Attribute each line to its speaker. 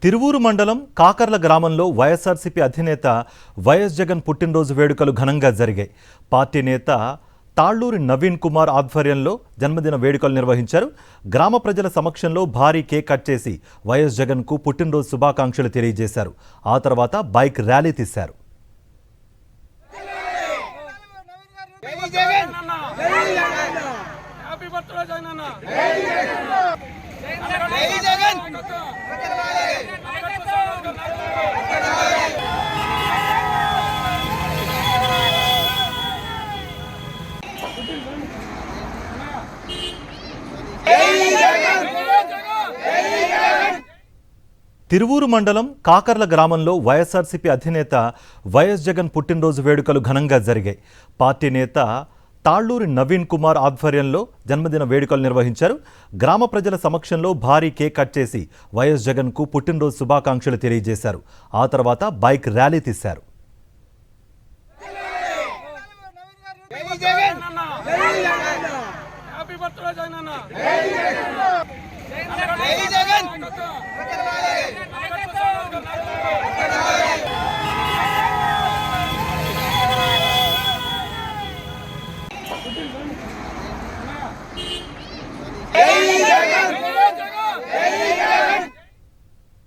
Speaker 1: తిరువూరు మండలం కాకర్ల గ్రామంలో వైఎస్ఆర్సీపీ అధినేత వైఎస్ జగన్ పుట్టినరోజు వేడుకలు ఘనంగా జరిగాయి. పార్టీ నేత తాళ్లూరి నవీన్ కుమార్ ఆధ్వర్యంలో జన్మదిన వేడుకలు నిర్వహించారు. గ్రామ ప్రజల సమక్షంలో భారీ కేక్ కట్ చేసి వైఎస్ జగన్కు పుట్టినరోజు శుభాకాంక్షలు తెలియజేశారు. ఆ తర్వాత బైక్ ర్యాలీ తీశారు. తిరువూరు మండలం కాకర్ల గ్రామంలో వైఎస్ఆర్సీపీ అధినేత వైఎస్ జగన్ పుట్టినరోజు వేడుకలు ఘనంగా జరిగాయి. పార్టీ నేత తాళ్లూరి నవీన్ కుమార్ ఆధ్వర్యంలో జన్మదిన వేడుకలు నిర్వహించారు. గ్రామ ప్రజల సమక్షంలో భారీ కేక్ కట్ చేసి వైఎస్ జగన్కు పుట్టినరోజు శుభాకాంక్షలు తెలియజేశారు. ఆ తర్వాత బైక్ ర్యాలీ తీశారు.